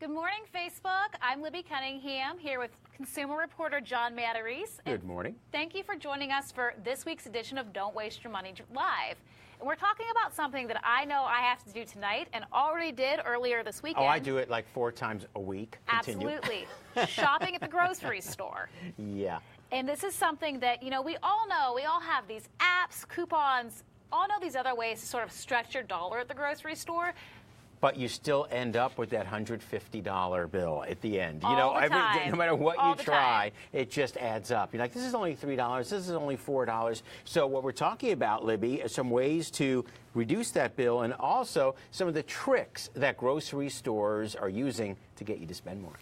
Good morning, Facebook. I'm Libby Cunningham here with consumer reporter John Matarese. Good morning. Thank you for joining us for this week's edition of Don't Waste Your Money Live. And we're talking about something that I know I have to do tonight and already did earlier this weekend. Oh, I do it like 4 times a week. Continue. Absolutely. Shopping at the grocery store. Yeah. And this is something that, we all know. We all have these apps, coupons, all know these other ways to sort of stretch your dollar at the grocery store. But you still end up with that $150 bill at the end. All the time. No matter what All you the try, time. it just adds up. You're like, this is only $3, this is only $4. So what we're talking about, Libby, is some ways to reduce that bill and also some of the tricks that grocery stores are using to get you to spend more.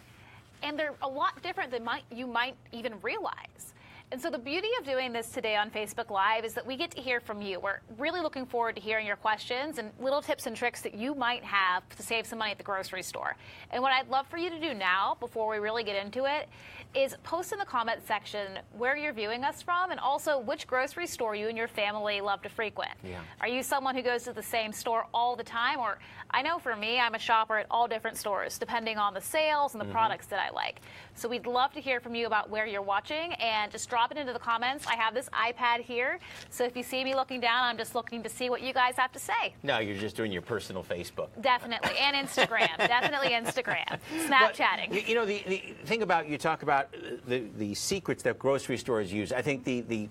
And they're a lot different than you might even realize. And so the beauty of doing this today on Facebook Live is that we get to hear from you. We're really looking forward to hearing your questions and little tips and tricks that you might have to save some money at the grocery store. And what I'd love for you to do now, before we really get into it, is post in the comment section where you're viewing us from and also which grocery store you and your family love to frequent. Yeah. Are you someone who goes to the same store all the time? Or I know for me, I'm a shopper at all different stores, depending on the sales and the products that I like. So we'd love to hear from you about where you're watching, and just drop it into the comments. I have this iPad here, so if you see me looking down, I'm just looking to see what you guys have to say. No, you're just doing your personal Facebook. Definitely, and Instagram. Definitely Instagram. Snapchatting. But, the thing about, you talk about the secrets that grocery stores use. I think the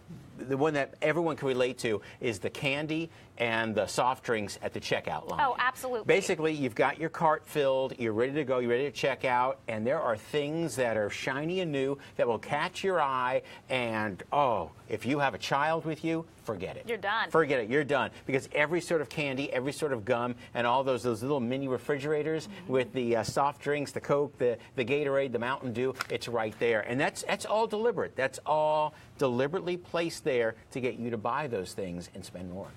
one that everyone can relate to is the candy and the soft drinks at the checkout line. Oh, absolutely. Basically, you've got your cart filled, you're ready to go, you're ready to check out, and there are things that are shiny and new that will catch your eye, and oh, if you have a child with you, forget it. You're done. Forget it, you're done. Because every sort of candy, every sort of gum, and all those little mini refrigerators with the soft drinks, the Coke, the Gatorade, the Mountain Dew, it's right there. And that's all deliberate. That's all deliberately placed there to get you to buy those things and spend more.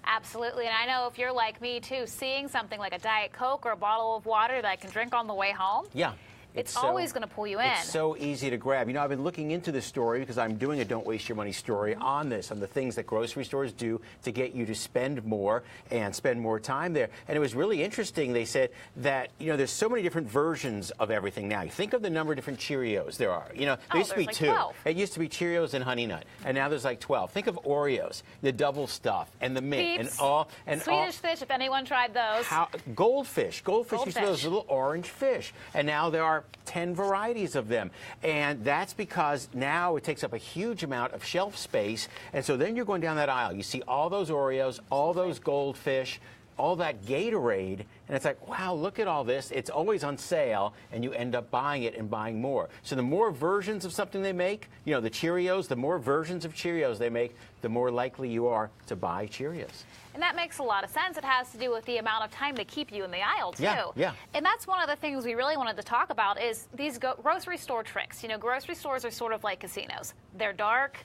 Absolutely, and I know if you're like me too, seeing something like a Diet Coke or a bottle of water that I can drink on the way home, yeah. It's always going to pull you in. It's so easy to grab. I've been looking into this story because I'm doing a Don't Waste Your Money story on this, on the things that grocery stores do to get you to spend more and spend more time there. And it was really interesting. They said that, there's so many different versions of everything now. You think of the number of different Cheerios there are. There used to be like 2. 12. It used to be Cheerios and Honey Nut, and now there's like 12. Think of Oreos, the double stuff, and the mint, Peeps, and Swedish fish, if anyone tried those. Goldfish. Goldfish used to be those little orange fish, and now there are 10 varieties of them, and that's because now it takes up a huge amount of shelf space. And so then you're going down that aisle, you see all those Oreos, all those Goldfish, all that Gatorade, and it's like, wow, look at all this. It's always on sale, and you end up buying it and buying more. So the more versions of something they make, the Cheerios, the more versions of Cheerios they make, the more likely you are to buy Cheerios. And that makes a lot of sense. It has to do with the amount of time they keep you in the aisle, too. Yeah. And that's one of the things we really wanted to talk about is these grocery store tricks. Grocery stores are sort of like casinos. They're dark.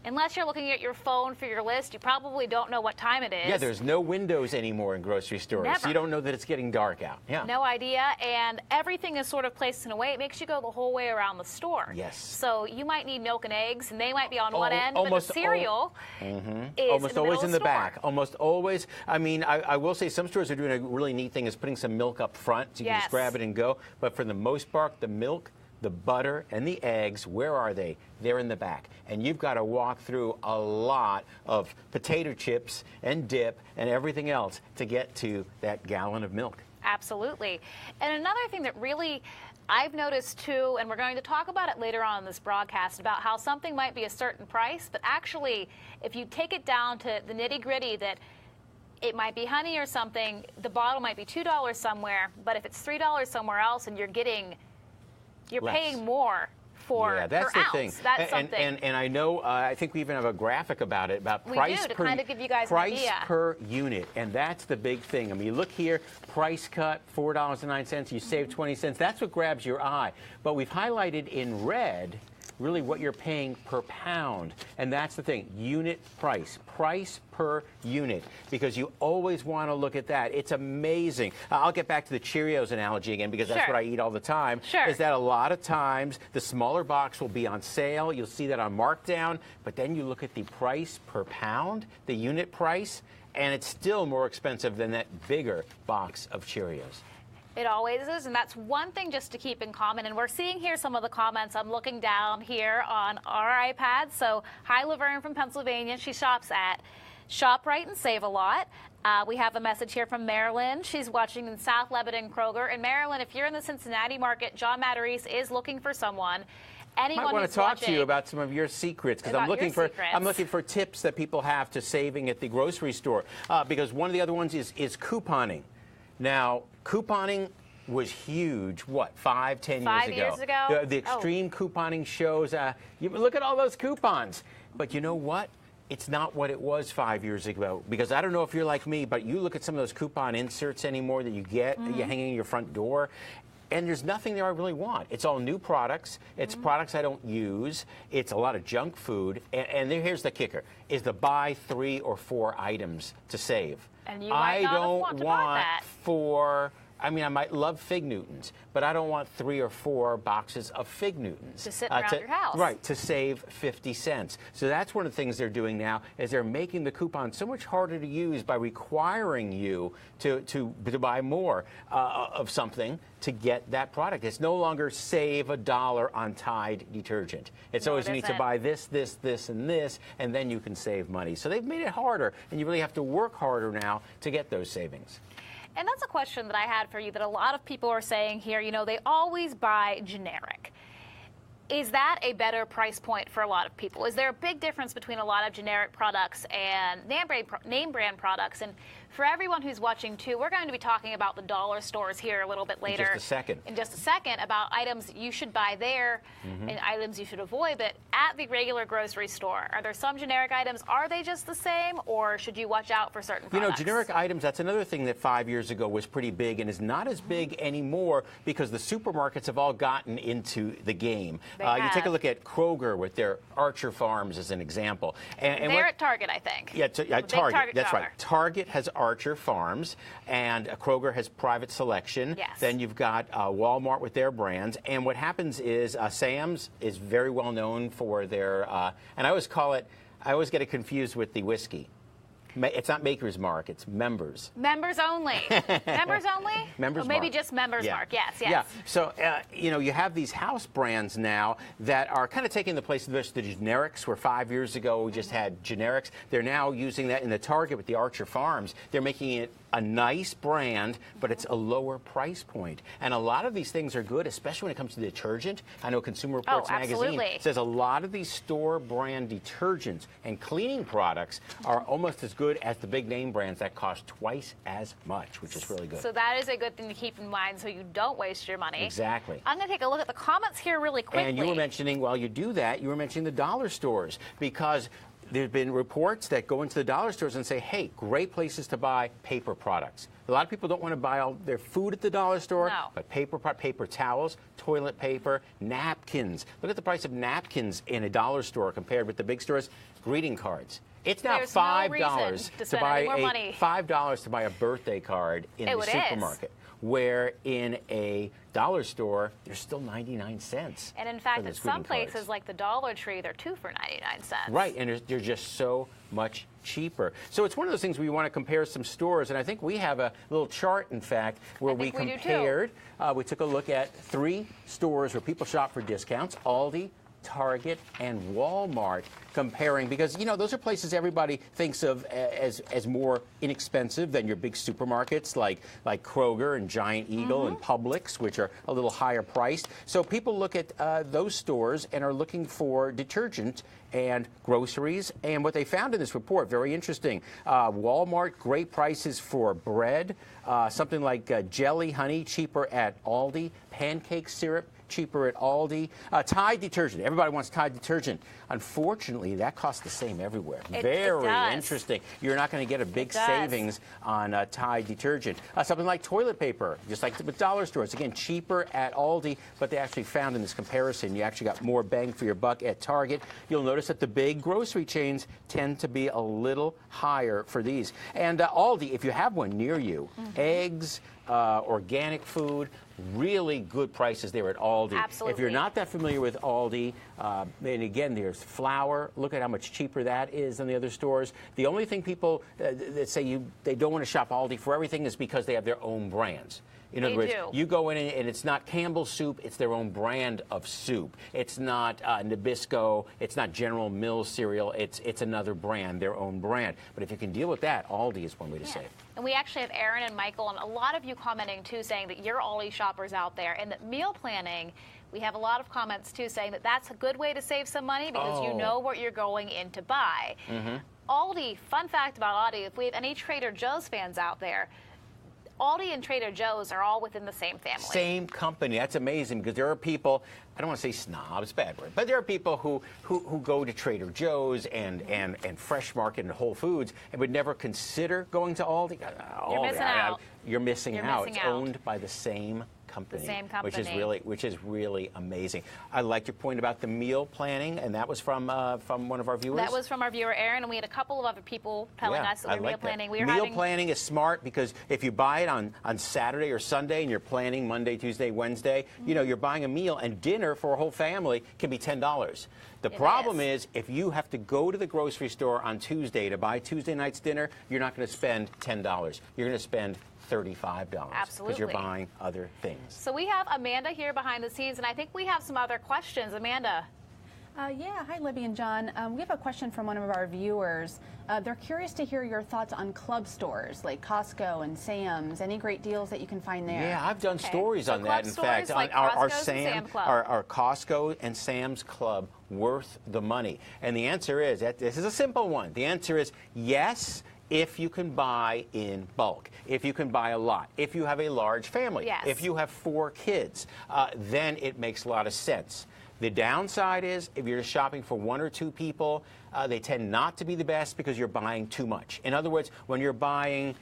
Unless you're looking at your phone for your list, you probably don't know what time it is. Yeah, there's no windows anymore in grocery stores. Never. So you don't know that it's getting dark out. Yeah. No idea, and everything is sort of placed in a way, it makes you go the whole way around the store. Yes. So you might need milk and eggs, and they might be on one end, but the cereal is almost always in the store. back. Almost always. I will say some stores are doing a really neat thing is putting some milk up front so you can just grab it and go. But for the most part, the milk, the butter, and the eggs, where are they? They're in the back. And you've got to walk through a lot of potato chips and dip and everything else to get to that gallon of milk. Absolutely. And another thing that really I've noticed too, and we're going to talk about it later on in this broadcast, about how something might be a certain price, but actually, if you take it down to the nitty-gritty that it might be honey or something, the bottle might be $2 somewhere, but if it's $3 somewhere else and you're paying more per that's the ounce. thing. That's something. And I know, I think we even have a graphic about it, about price to kind of give you guys an price idea. per unit, and that's the big thing. You look here, price cut, $4.09, you save 20 cents. That's what grabs your eye. But we've highlighted in red really what you're paying per pound. And that's the thing, unit price per unit, because you always want to look at that. It's amazing. I'll get back to the Cheerios analogy again, because that's what I eat all the time, is that a lot of times the smaller box will be on sale. You'll see that on markdown, but then you look at the price per pound, the unit price, and it's still more expensive than that bigger box of Cheerios. It always is, and that's one thing just to keep in common. And we're seeing here some of the comments. I'm looking down here on our iPad. So, hi, Laverne from Pennsylvania. She shops at ShopRite and Save a Lot. We have a message here from Marilyn. She's watching in South Lebanon Kroger. And Marilyn, if you're in the Cincinnati market, John Matarese is looking for someone. Anyone I want to talk to you about some of your secrets, because I'm looking for tips that people have to saving at the grocery store. Because one of the other ones is couponing. Now, couponing was huge, what, 5-10 years ago? The extreme couponing shows, you look at all those coupons. But you know what? It's not what it was 5 years ago. Because I don't know if you're like me, but you look at some of those coupon inserts anymore that you get, that you hang in your front door, and there's nothing there I really want. It's all new products. It's products I don't use. It's a lot of junk food. And here's the kicker, is to buy 3 or 4 items to save. And you might not want to buy that. I might love Fig Newtons, but I don't want 3 or 4 boxes of Fig Newtons. To sit around your house. Right, to save 50 cents. So that's one of the things they're doing now, is they're making the coupon so much harder to use by requiring you to buy more of something to get that product. It's no longer save $1 on Tide detergent. It's always you need to buy this, this, this, and this, and then you can save money. So they've made it harder, and you really have to work harder now to get those savings. And that's a question that I had for you that a lot of people are saying here, they always buy generic. Is that a better price point for a lot of people? Is there a big difference between a lot of generic products and name brand products? And for everyone who's watching, too, we're going to be talking about the dollar stores here a little bit later. In just a second, about items you should buy there and items you should avoid. But at the regular grocery store, are there some generic items? Are they just the same, or should you watch out for certain products? Generic items, that's another thing that 5 years ago was pretty big and is not as big anymore because the supermarkets have all gotten into the game. You take a look at Kroger with their Archer Farms as an example. And they're at Target, I think. Yeah, Target. That's right. Target has Archer Farms, and Kroger has Private Selection. Yes. Then you've got Walmart with their brands. And what happens is Sam's is very well known for their, and I always get it confused with the whiskey. It's not Maker's Mark, it's Members. Members only. Members only? Members or maybe Mark. Just Members Mark, yes. Yeah, so, you have these house brands now that are kind of taking the place of the generics, where 5 years ago we just had generics. They're now using that in the Target with the Archer Farms. They're making it a nice brand, but it's a lower price point. And a lot of these things are good, especially when it comes to detergent. I know Consumer Reports magazine says a lot of these store brand detergents and cleaning products are almost as good as the big name brands that cost twice as much, which is really good. So that is a good thing to keep in mind so you don't waste your money. Exactly. I'm going to take a look at the comments here really quickly. And you were mentioning, while you do that, you were mentioning the dollar stores, because there's been reports that go into the dollar stores and say, hey, great places to buy paper products. A lot of people don't want to buy all their food at the dollar store, but paper towels, toilet paper, napkins. Look at the price of napkins in a dollar store compared with the big stores. Greeting cards. It's now $5 to buy a birthday card in the supermarket, where in a dollar store, they're still 99 cents. And in fact, at some places like the Dollar Tree, they're 2 for 99 cents. Right, and they're just so much cheaper. So it's one of those things where you want to compare some stores, and I think we have a little chart, in fact, where we compared. We took a look at 3 stores where people shop for discounts: Aldi, Target, and Walmart, comparing, because those are places everybody thinks of as more inexpensive than your big supermarkets like Kroger and Giant Eagle and Publix, which are a little higher priced. So people look at those stores and are looking for detergent and groceries. And what they found in this report, very interesting. Walmart, great prices for bread, something like jelly honey, cheaper at Aldi, pancake syrup, cheaper at Aldi. Tide detergent. Everybody wants Tide detergent. Unfortunately, that costs the same everywhere. Very interesting. You're not going to get a big savings on Tide detergent. Something like toilet paper, just like with dollar stores. Again, cheaper at Aldi, but they actually found in this comparison, you actually got more bang for your buck at Target. You'll notice that the big grocery chains tend to be a little higher for these. And Aldi, if you have one near you, eggs, organic food, really good prices there at Aldi. Absolutely. If you're not that familiar with Aldi, and again, there's flour. Look at how much cheaper that is than the other stores. The only thing people that say they don't want to shop Aldi for everything is because they have their own brands. In other words, you go in and it's not Campbell's soup, it's their own brand of soup. It's not Nabisco, it's not General Mills cereal, it's another brand, their own brand. But if you can deal with that, Aldi is one way to save. And we actually have Aaron and Michael and a lot of you commenting too, saying that you're Aldi shoppers out there and that meal planning, we have a lot of comments too saying that that's a good way to save some money because you know what you're going in to buy. Aldi, fun fact about Aldi, if we have any Trader Joe's fans out there, Aldi and Trader Joe's are all within the same family. Same company. That's amazing because there are people, I don't want to say snobs, bad word, but there are people who go to Trader Joe's and Fresh Market and Whole Foods and would never consider going to Aldi. You're missing out. You're missing out. It's owned by the same company. The same company. Which is really amazing. I like your point about the meal planning, and that was from one of our viewers. That was from our viewer Aaron, and we had a couple of other people telling us that we're meal planning. Meal planning is smart because if you buy it on Saturday or Sunday and you're planning Monday, Tuesday, Wednesday, you know, you're buying a meal, and dinner for a whole family can be $10. The problem is if you have to go to the grocery store on Tuesday to buy Tuesday night's dinner, you're not going to spend $10. You're going to spend $35. Absolutely. Because you're buying other things. So we have Amanda here behind the scenes, and I think we have some other questions. Amanda. Yeah, hi Libby and John. We have a question from one of our viewers. They're curious to hear your thoughts on club stores like Costco and Sam's. Any great deals that you can find there? Yeah, I've done stories on that. In fact, like our Costco and Sam's Club worth the money? And the answer is, this is a simple one. The answer is yes, if you can buy in bulk, if you can buy a lot, if you have a large family, if you have 4 kids, then it makes a lot of sense. The downside is if you're shopping for 1 or 2 people, they tend not to be the best because you're buying too much. In other words, when you're buying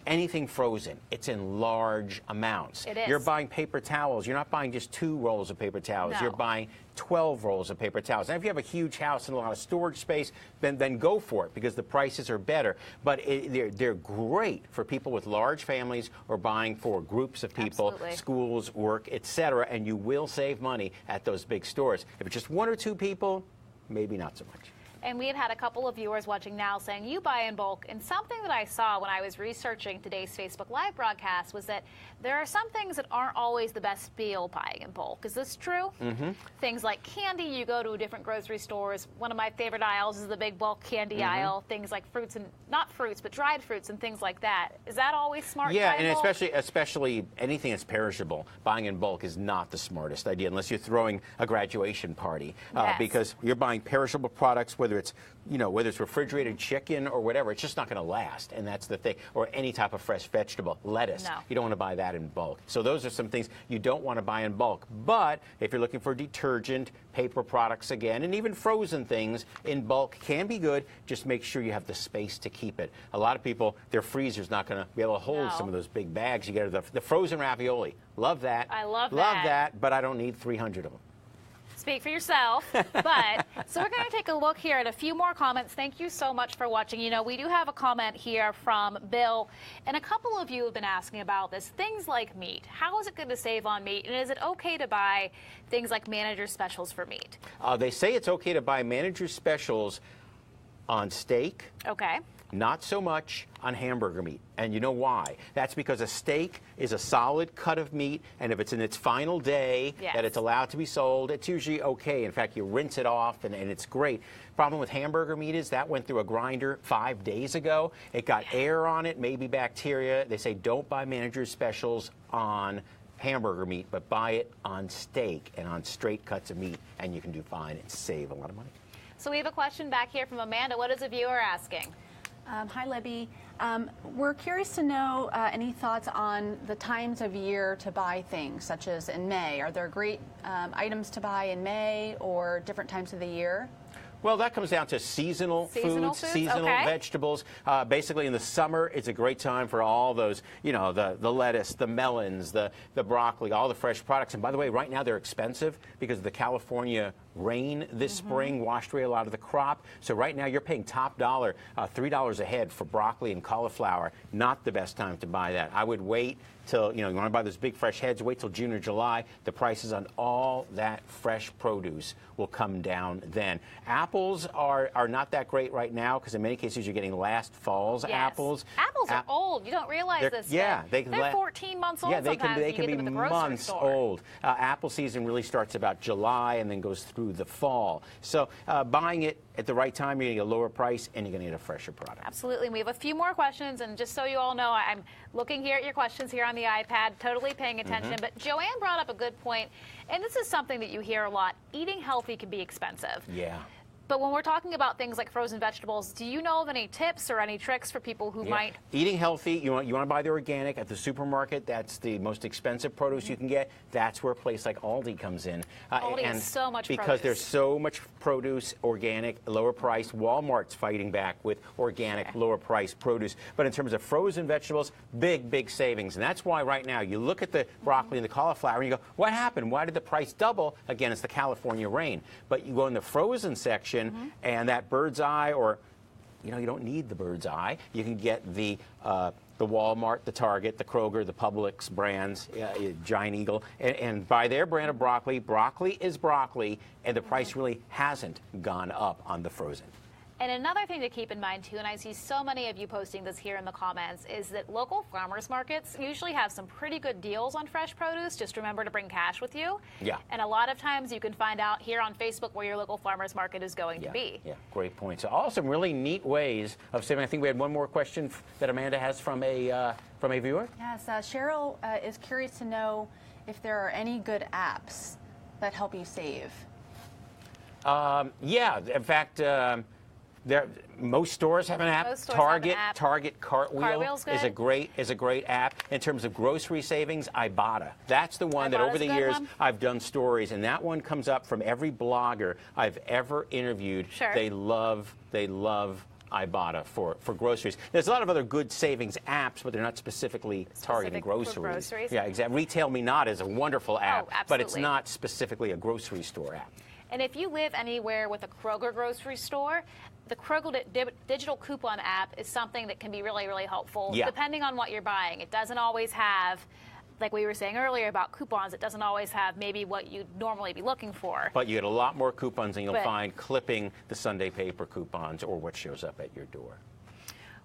anything frozen, it's in large amounts. It is. You're buying paper towels. You're not buying just 2 rolls of paper towels. You're buying 12 rolls of paper towels. And if you have a huge house and a lot of storage space, then go for it because the prices are better. But they're great for people with large families or buying for groups of people, schools, work, etc. And you will save money at those big stores. If it's just 1 or 2 people, maybe not so much. And we had a couple of viewers watching now saying you buy in bulk. And something that I saw when I was researching today's Facebook Live broadcast was that there are some things that aren't always the best deal buying in bulk. Is this true? Things like candy, you go to different grocery stores. One of my favorite aisles is the big bulk candy aisle. Things like fruits and not fruits, but dried fruits and things like that. Is that always smart? Yeah, and especially anything that's perishable, buying in bulk is not the smartest idea unless you're throwing a graduation party because you're buying perishable products, whether it's refrigerated chicken or whatever, it's just not going to last, and that's the thing. Or any type of fresh vegetable, lettuce. You don't want to buy that in bulk. So those are some things you don't want to buy in bulk. But if you're looking for detergent, paper products again, and even frozen things in bulk can be good. Just make sure you have the space to keep it. A lot of people, their freezer's not going to be able to hold some of those big bags. You get the frozen ravioli. Love that. I love that. Love that, but I don't need 300 of them. Speak for yourself. But so we're going to take a look here at a few more comments. Thank you so much for watching. You know, we do have a comment here from Bill, and a couple of you have been asking about this. Things like meat. How is it good to save on meat? And is it okay to buy things like manager specials for meat? They say it's okay to buy manager specials on steak. Okay. Not so much on hamburger meat. And you know why? That's because a steak is a solid cut of meat, and if it's in its final day that it's allowed to be sold, it's usually okay. In fact, you rinse it off, and it's great. Problem with hamburger meat is that went through a grinder 5 days ago. It got air on it, maybe bacteria. They say don't buy manager specials on hamburger meat, but buy it on steak and on straight cuts of meat, and you can do fine and save a lot of money. So we have a question back here from Amanda. What is a viewer asking? Hi, Libby. We're curious to know any thoughts on the times of year to buy things, such as in May. Are there great items to buy in May or different times of the year? Well, that comes down to seasonal foods, seasonal vegetables. Basically, in the summer, it's a great time for all those, you know, the lettuce, the melons, the broccoli, all the fresh products. And by the way, right now they're expensive because of the California rain this spring washed away a lot of the crop. So right now you're paying top dollar, $3 a head for broccoli and cauliflower. Not the best time to buy that. I would wait till, you want to buy those big fresh heads, wait till June or July. The prices on all that fresh produce will come down then. Apples are not that great right now because in many cases you're getting last fall's apples. Apples are old. You don't realize this. Yeah, they're 14 months old. Yeah, they can be at the months old. Apple season really starts about July and then goes through the fall. So buying it at the right time, you're going to get a lower price and you're going to get a fresher product. Absolutely. We have a few more questions, and just so you all know, I'm looking here at your questions here on the iPad, totally paying attention. But Joanne brought up a good point, and this is something that you hear a lot. Eating healthy can be expensive. Yeah. But when we're talking about things like frozen vegetables, do you know of any tips or any tricks for people who might? Eating healthy, you want to buy the organic at the supermarket. That's the most expensive produce you can get. That's where a place like Aldi comes in. Aldi has so much because produce. there's so much produce, organic, lower price. Walmart's fighting back with organic, lower price produce. But in terms of frozen vegetables, big savings. And that's why right now you look at the broccoli and the cauliflower and you go, what happened? Why did the price double? Again, it's the California rain. But you go in the frozen section, and that bird's eye, or you don't need the bird's eye. You can get the Walmart, the Target, the Kroger, the Publix brands, Giant Eagle, and buy their brand of broccoli. Broccoli is broccoli, and the price really hasn't gone up on the frozen. And another thing to keep in mind, too, and I see so many of you posting this here in the comments, is that local farmers markets usually have some pretty good deals on fresh produce. Just remember to bring cash with you. Yeah. And a lot of times you can find out here on Facebook where your local farmers market is going to be. Yeah, great point. So all some really neat ways of saving. I think we had one more question that Amanda has from a viewer. Yes, Cheryl is curious to know if there are any good apps that help you save. Yeah, in fact, most stores have an app. Target Cartwheel is a great app. In terms of grocery savings, Ibotta. That's the one that over the years I've done stories, and that one comes up from every blogger I've ever interviewed. Sure. They love Ibotta for groceries. There's a lot of other good savings apps, but they're not specifically targeting groceries. Yeah, exactly. Retail Me Not is a wonderful app, but it's not specifically a grocery store app. And if you live anywhere with a Kroger grocery store, the Kroger digital coupon app is something that can be really helpful, depending on what you're buying. It doesn't always have, like we were saying earlier about coupons, it doesn't always have maybe what you'd normally be looking for. But you get a lot more coupons than you'll find clipping the Sunday paper coupons or what shows up at your door.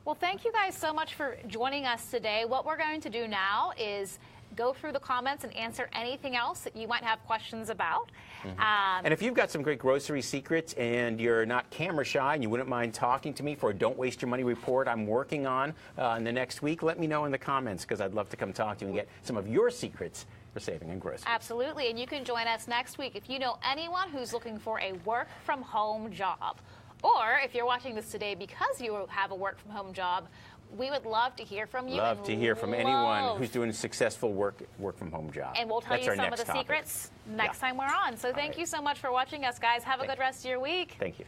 Well, thank you guys so much for joining us today. What we're going to do now is go through the comments and answer anything else that you might have questions about. And if you've got some great grocery secrets and you're not camera shy and you wouldn't mind talking to me for a Don't Waste Your Money report I'm working on in the next week, let me know in the comments because I'd love to come talk to you and get some of your secrets for saving in groceries. Absolutely, and you can join us next week if you know anyone who's looking for a work-from-home job. Or if you're watching this today because you have a work-from-home job, we would love to hear from you. Love to hear from anyone who's doing a successful work-from-home job. And we'll tell you some of the secrets next time we're on. So thank you so much for watching us, guys. Have a good rest of your week. Thank you.